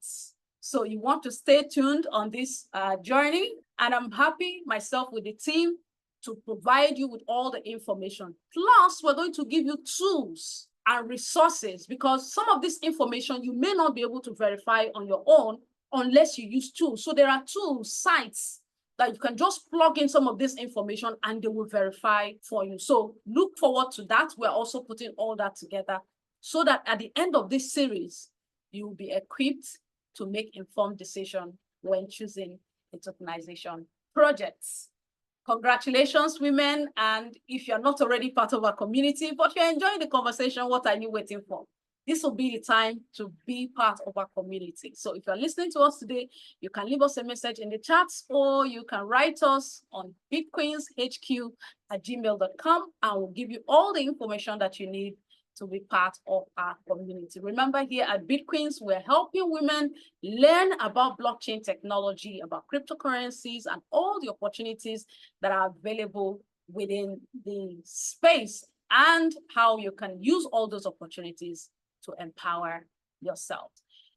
So you want to stay tuned on this journey, and I'm happy myself with the team to provide you with all the information. Plus, we're going to give you tools and resources, because some of this information you may not be able to verify on your own unless you use tools. So there are tools, sites that you can just plug in some of this information and they will verify for you. So look forward to that. We're also putting all that together so that at the end of this series, you will be equipped to make informed decision when choosing a tokenization projects. Congratulations, women. And if you're not already part of our community, but you're enjoying the conversation, what are you waiting for? This will be the time to be part of our community. So if you're listening to us today, you can leave us a message in the chats, or you can write us on bitqueenshq@gmail.com, and we'll give you all the information that you need to be part of our community. Remember, here at BitQueens, we're helping women learn about blockchain technology, about cryptocurrencies, and all the opportunities that are available within the space, and how you can use all those opportunities to empower yourself.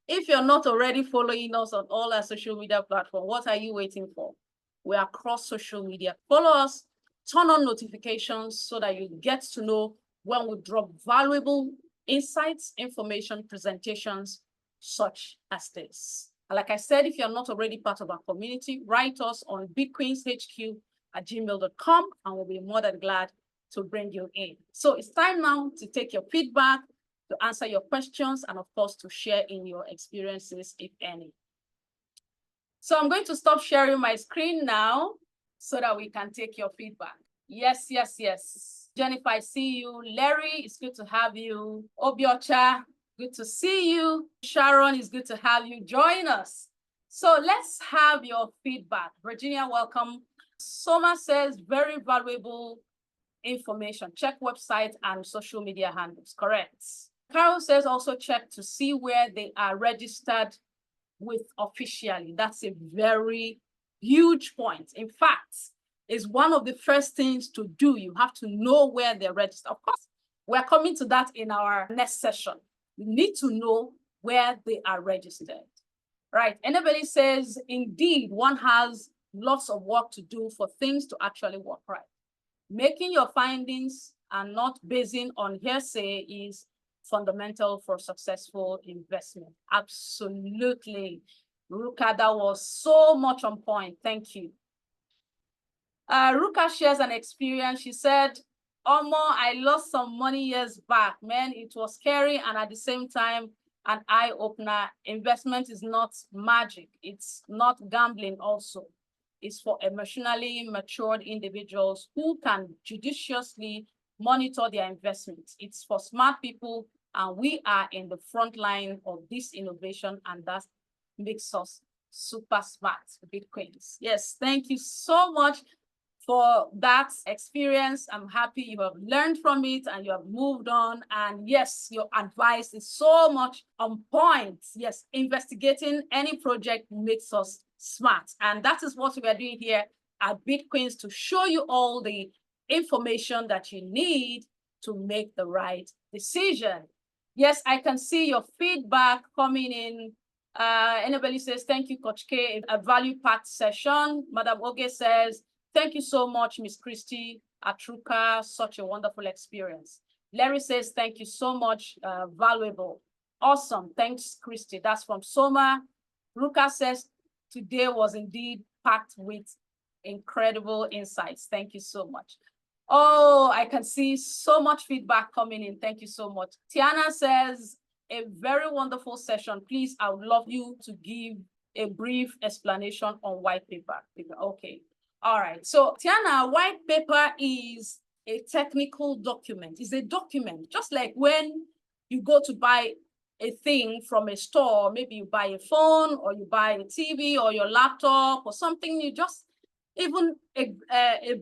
If you're not already following us on all our social media platforms, what are you waiting for? We are across social media. Follow us, turn on notifications so that you get to know when we drop valuable insights, information, presentations such as this. And like I said, if you're not already part of our community, write us on bitqueenshq@gmail.com, and we'll be more than glad to bring you in. So it's time now to take your feedback, to answer your questions, and of course, to share in your experiences, if any. So I'm going to stop sharing my screen now so that we can take your feedback. Yes, yes, yes. Jennifer, I see you. Larry, it's good to have you. Obiocha, good to see you. Sharon, it's good to have you join us. So let's have your feedback. Virginia, welcome. Soma says, very valuable information. Check website and social media handles. Correct. Carol says also check to see where they are registered with officially. That's a very huge point. In fact, it's one of the first things to do. You have to know where they're registered. Of course, we're coming to that in our next session. You need to know where they are registered. Right. Anybody says, indeed, one has lots of work to do for things to actually work right. Making your findings and not basing on hearsay is fundamental for successful investment. Absolutely. Ruka, that was so much on point. Thank you. Ruka shares an experience. She said, Omo, I lost some money years back. Man, it was scary, and at the same time, an eye-opener. Investment is not magic. It's not gambling also. It's for emotionally matured individuals who can judiciously monitor their investments. It's for smart people, and we are in the front line of this innovation, and that makes us Super smart, BitQueens. Yes, thank you so much for that experience. I'm happy you have learned from it and you have moved on. And yes, your advice is so much on point. Yes, investigating any project makes us smart. And that is what we are doing here at BitQueens, to show you all the information that you need to make the right decision. Yes, I can see your feedback coming in. Anybody says, thank you, Coach K, a value-packed session. Madam Oge says, thank you so much, Miss Christy Atruka, such a wonderful experience. Larry says, thank you so much, valuable. Awesome, thanks, Christy. That's from Soma. Ruka says, today was indeed packed with incredible insights. Thank you so much. Oh, I can see so much feedback coming in. Thank you so much. Tiana says, a very wonderful session. Please, I would love you to give a brief explanation on white paper. Okay. All right. So, Tiana, white paper is a technical document. It's a document, just like when you go to buy a thing from a store, maybe you buy a phone or you buy a TV or your laptop or something, you just, even a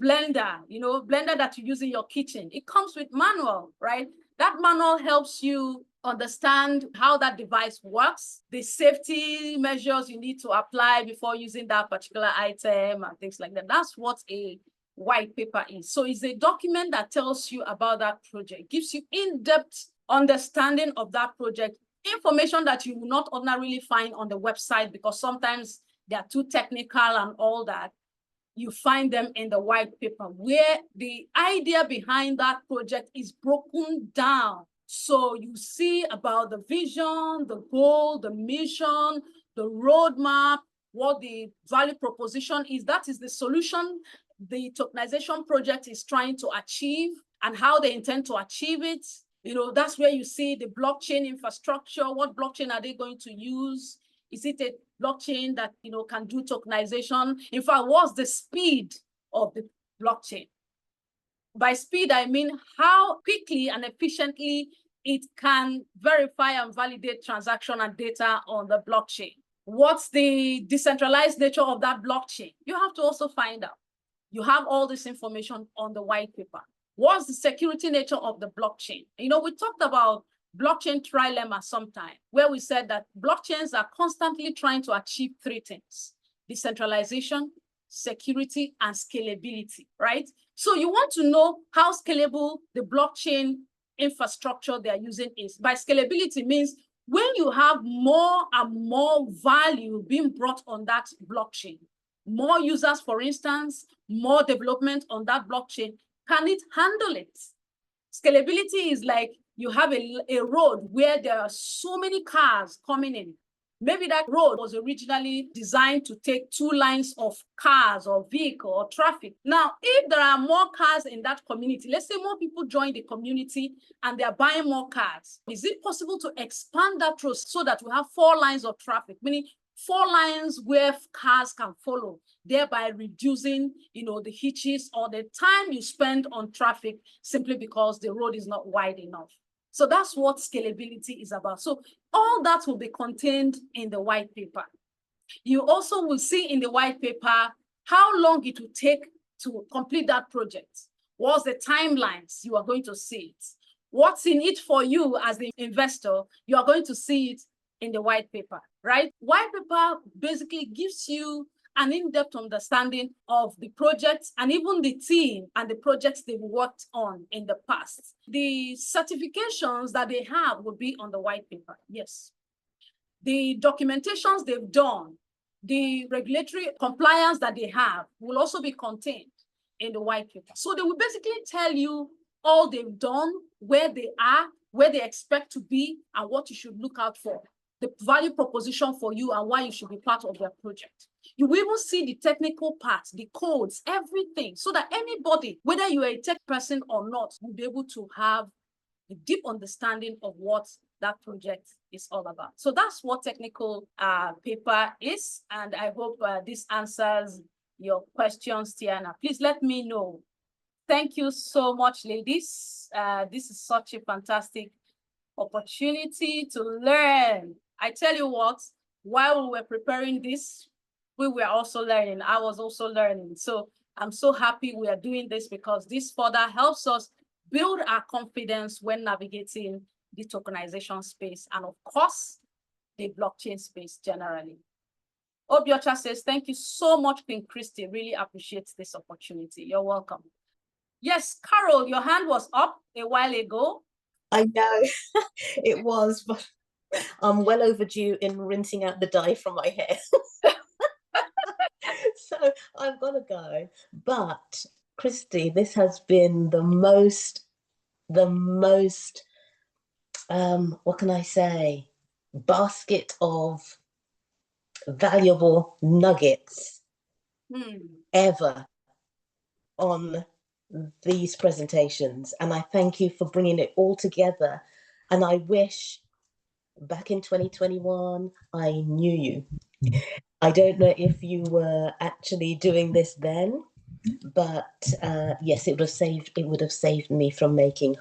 blender, blender that you use in your kitchen, it comes with manual, right? That manual helps you understand how that device works, the safety measures you need to apply before using that particular item and things like that. That's what a white paper is. So it's a document that tells you about that project, gives you in-depth understanding of that project, information that you will not ordinarily find on the website because sometimes they are too technical and all that. You find them in the white paper where the idea behind that project is broken down. So you see about the vision, the goal, the mission, the roadmap, what the value proposition is. That is the solution the tokenization project is trying to achieve and how they intend to achieve it. That's where you see the blockchain infrastructure. What blockchain are they going to use? Is it a blockchain that can do tokenization? In fact, what's the speed of the blockchain? By speed, I mean how quickly and efficiently it can verify and validate transaction and data on the blockchain. What's the decentralized nature of that blockchain? You have to also find out. You have all this information on the white paper. What's the security nature of the blockchain? We talked about blockchain trilemma sometime, where we said that blockchains are constantly trying to achieve three things: decentralization, security, and scalability, right? So you want to know how scalable the blockchain infrastructure they're using is. By scalability means when you have more and more value being brought on that blockchain, more users, for instance, more development on that blockchain, can it handle it? Scalability is like you have a road where there are so many cars coming in. Maybe that road was originally designed to take 2 lines of cars or vehicle or traffic. Now, if there are more cars in that community, let's say more people join the community and they're buying more cars, is it possible to expand that road so that we have 4 lines of traffic, meaning 4 lines where cars can follow, thereby reducing, the hitches or the time you spend on traffic simply because the road is not wide enough. So that's what scalability is about. So all that will be contained in the white paper. You also will see in the white paper how long it will take to complete that project. What's the timelines? You are going to see it. What's in it for you as the investor? You are going to see it in the white paper, right? White paper basically gives you an in-depth understanding of the projects and even the team and the projects they've worked on in the past. The certifications that they have will be on the white paper, yes. The documentations they've done, the regulatory compliance that they have will also be contained in the white paper. So they will basically tell you all they've done, where they are, where they expect to be, and what you should look out for, the value proposition for you and why you should be part of their project. You will even see the technical parts, the codes, everything, so that anybody, whether you are a tech person or not, will be able to have a deep understanding of what that project is all about. So that's what technical paper is. And I hope this answers your questions, Tiana. Please let me know. Thank you so much, ladies. This is such a fantastic opportunity to learn. I tell you what, while we were preparing this, we were also learning. I was also learning. So I'm so happy we are doing this because this further helps us build our confidence when navigating the tokenization space and, of course, the blockchain space generally. Obiocha says, thank you so much, Queen Christy. Really appreciate this opportunity. You're welcome. Yes, Carol, your hand was up a while ago. I know it was, but I'm well overdue in rinsing out the dye from my hair. So I'm gonna go. But Christy, this has been the most, what can I say, basket of valuable nuggets ever on these presentations. And I thank you for bringing it all together. And I wish back in 2021, I knew you. I don't know if you were actually doing this then, but yes, it would have saved me from making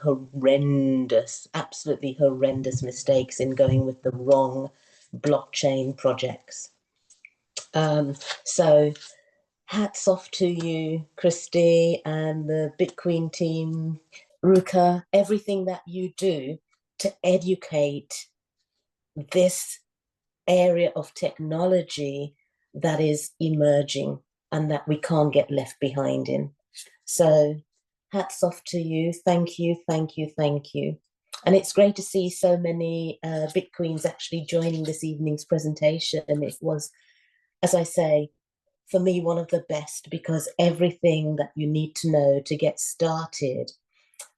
absolutely horrendous mistakes in going with the wrong blockchain projects. So hats off to you, Christy, and the BitQueen team, Ruka, everything that you do to educate this area of technology that is emerging and that we can't get left behind in. So hats off to you. Thank you, thank you, thank you. And it's great to see so many BitQueens actually joining this evening's presentation. It was, as I say, for me, one of the best, because everything that you need to know to get started,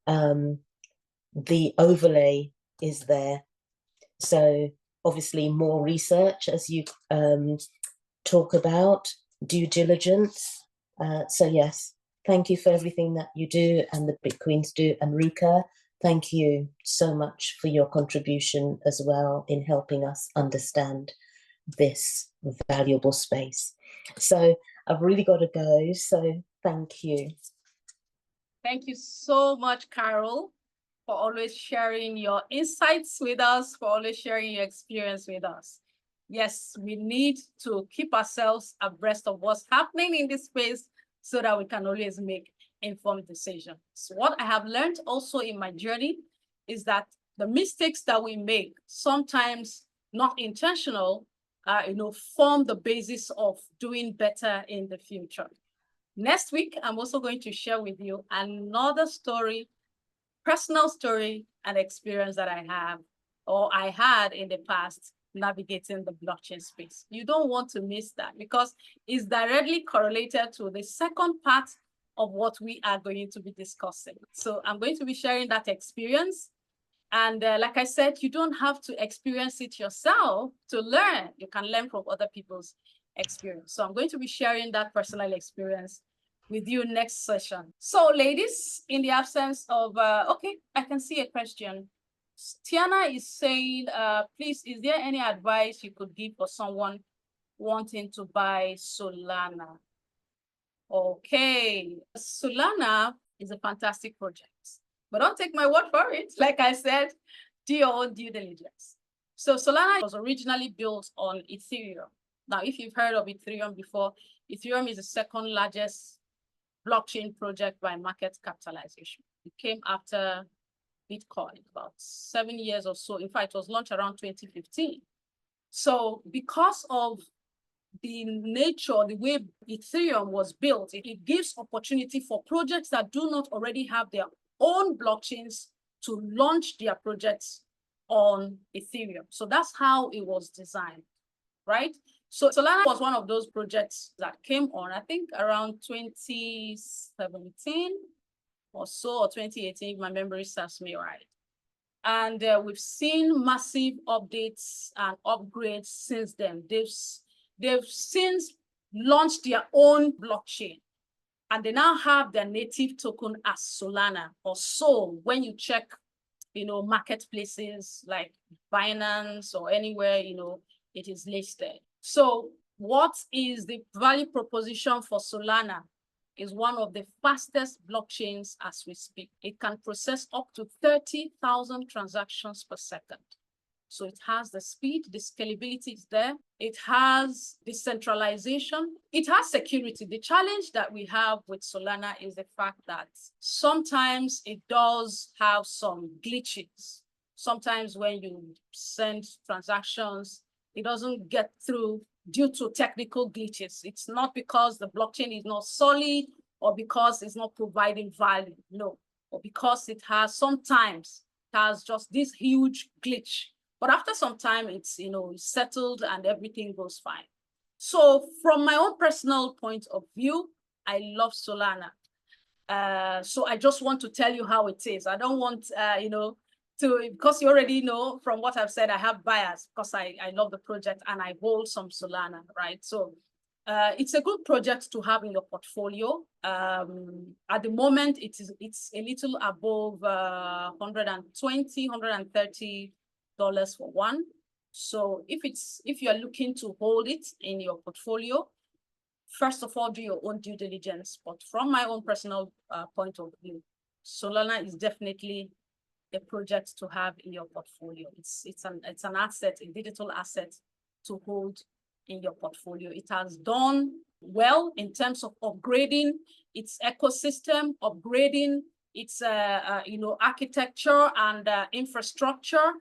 the overlay is there. So obviously more research, as you talk about, due diligence. So yes, thank you for everything that you do and the BitQueens do. And Ruka, thank you so much for your contribution as well in helping us understand this valuable space. So I've really got to go. So thank you. Thank you so much, Carol, for always sharing your insights with us, for always sharing your experience with us. Yes, we need to keep ourselves abreast of what's happening in this space so that we can always make informed decisions. So what I have learned also in my journey is that the mistakes that we make, sometimes not intentional, form the basis of doing better in the future. Next week, I'm also going to share with you another story, personal story and experience that I have or I had in the past navigating the blockchain space. You don't want to miss that because it's directly correlated to the second part of what we are going to be discussing. So I'm going to be sharing that experience. And like I said, you don't have to experience it yourself to learn. You can learn from other people's experience. So I'm going to be sharing that personal experience with you next session. So ladies, in the absence of, okay, I can see a question. Tiana is saying, please, is there any advice you could give for someone wanting to buy Solana? Okay, Solana is a fantastic project, but don't take my word for it. Like I said, do your own due diligence. So Solana was originally built on Ethereum. Now, if you've heard of Ethereum before, Ethereum is the second largest blockchain project by market capitalization. It came after Bitcoin, about 7 years or so. In fact, it was launched around 2015. So because of the nature, the way Ethereum was built, it gives opportunity for projects that do not already have their own blockchains to launch their projects on Ethereum. So that's how it was designed, right? So Solana was one of those projects that came on, I think around 2017 or so, or 2018, if my memory serves me right. And we've seen massive updates and upgrades since then. They've since launched their own blockchain, and they now have their native token as Solana or Sol. When you check, marketplaces like Binance or anywhere, it is listed. So what is the value proposition for Solana? Is one of the fastest blockchains as we speak. It can process up to 30,000 transactions per second. So it has the speed, the scalability is there. It has decentralization. It has security. The challenge that we have with Solana is the fact that sometimes it does have some glitches. Sometimes when you send transactions, it doesn't get through due to technical glitches. It's not because the blockchain is not solid or because it's not providing value, no, or because it has sometimes has just this huge glitch. But after some time, it's settled and everything goes fine. So from my own personal point of view, I love Solana. So I just want to tell you how it is. I don't want because you already know from what I've said, I have bias because I love the project and I hold some Solana, right? So it's a good project to have in your portfolio. At the moment, it's a little above $120, $130 for one. So if you're looking to hold it in your portfolio, first of all, do your own due diligence. But from my own personal point of view, Solana is definitely a project to have in your portfolio. It's an asset, a digital asset to hold in your portfolio. It has done well in terms of upgrading its ecosystem, upgrading its architecture and infrastructure,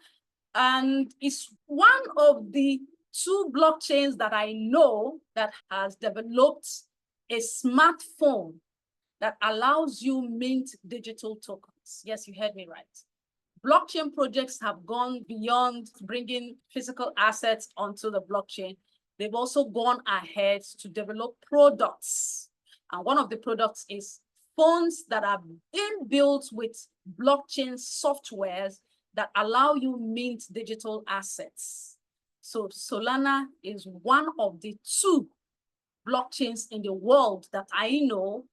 and it's one of the two blockchains that I know that has developed a smartphone that allows you mint digital tokens. Yes, you heard me right. Blockchain projects have gone beyond bringing physical assets onto the blockchain. They've also gone ahead to develop products. And one of the products is phones that are inbuilt with blockchain softwares that allow you mint digital assets. So Solana is one of the two blockchains in the world that I know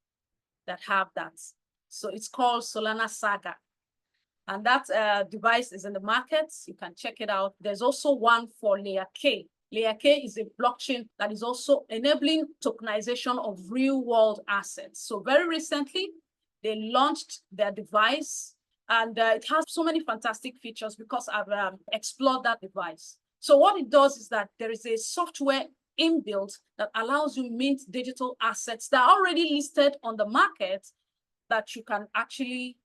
that have that. So it's called Solana Saga. And that device is in the market. You can check it out. There's also one for Layer K. Layer K is a blockchain that is also enabling tokenization of real world assets. So very recently, they launched their device and it has so many fantastic features because I've explored that device. So what it does is that there is a software inbuilt that allows you mint digital assets that are already listed on the market that you can actually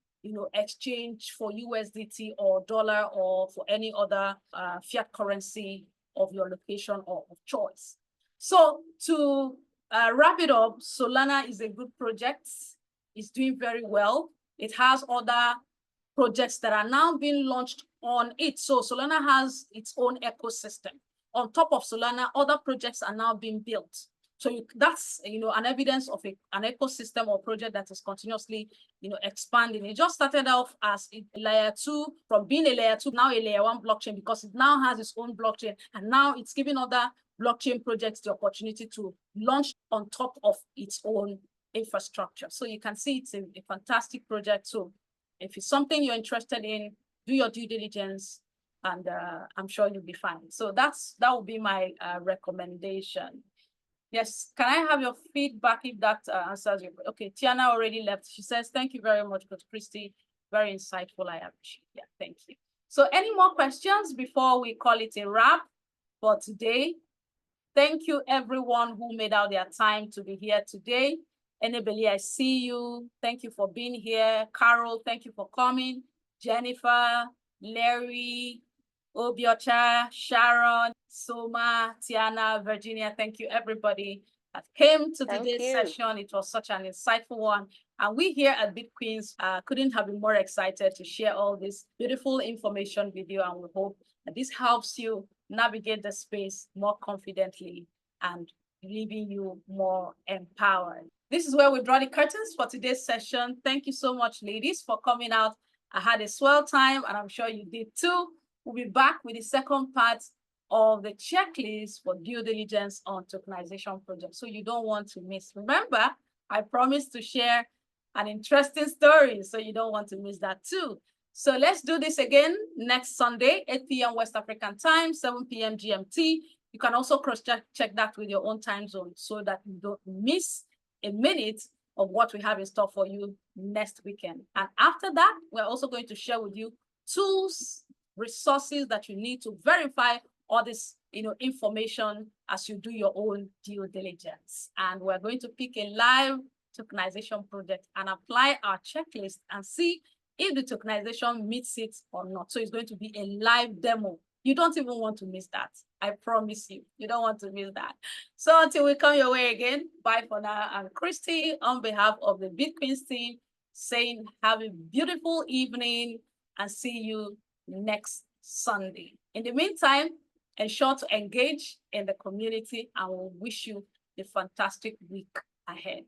exchange for USDT or dollar or for any other fiat currency of your location or of choice. So to wrap it up, Solana is a good project. It's doing very well. It has other projects that are now being launched on it. So Solana has its own ecosystem. On top of Solana, other projects are now being built. So that's an evidence of an ecosystem or project that is continuously expanding. It just started off as a layer 2, from being a layer 2 now a layer 1 blockchain, because it now has its own blockchain, and now it's giving other blockchain projects the opportunity to launch on top of its own infrastructure. So you can see it's a fantastic project. So if it's something you're interested in, do your due diligence, and I'm sure you'll be fine. So that would be my recommendation. Yes, can I have your feedback if that answers your question? Okay, Tiana already left. She says, thank you very much, Coach Christy. Very insightful, I appreciate it. Yeah, thank you. So any more questions before we call it a wrap for today? Thank you everyone who made out their time to be here today. Annabelle, I see you. Thank you for being here. Carol, thank you for coming. Jennifer, Larry, Obiocha, Sharon, Soma, Tiana, Virginia, thank you everybody that came to today's session. It was such an insightful one. And we here at BitQueens couldn't have been more excited to share all this beautiful information with you. And we hope that this helps you navigate the space more confidently and leaving you more empowered. This is where we draw the curtains for today's session. Thank you so much, ladies, for coming out. I had a swell time, and I'm sure you did too. We'll be back with the second part of the checklist for due diligence on tokenization projects. So you don't want to miss. Remember, I promised to share an interesting story, so you don't want to miss that too. So let's do this again next Sunday, 8 p.m. West African time, 7 p.m. GMT. You can also cross-check that with your own time zone so that you don't miss a minute of what we have in store for you next weekend. And after that, we're also going to share with you tools resources that you need to verify all this, information as you do your own due diligence. And we're going to pick a live tokenization project and apply our checklist and see if the tokenization meets it or not. So it's going to be a live demo. You don't even want to miss that. I promise you, you don't want to miss that. So until we come your way again, bye for now. I'm Christy on behalf of the BitQueens team saying have a beautiful evening and see you next Sunday. In the meantime, ensure to engage in the community and we'll wish you a fantastic week ahead.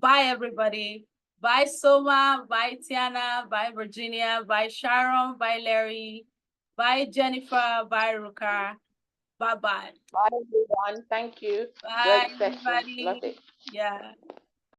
Bye, everybody. Bye, Soma. Bye, Tiana. Bye, Virginia. Bye, Sharon. Bye, Larry. Bye, Jennifer. Bye, Ruka. Bye-bye. Bye, everyone. Thank you. Bye, Great session. everybody. Love it. Yeah.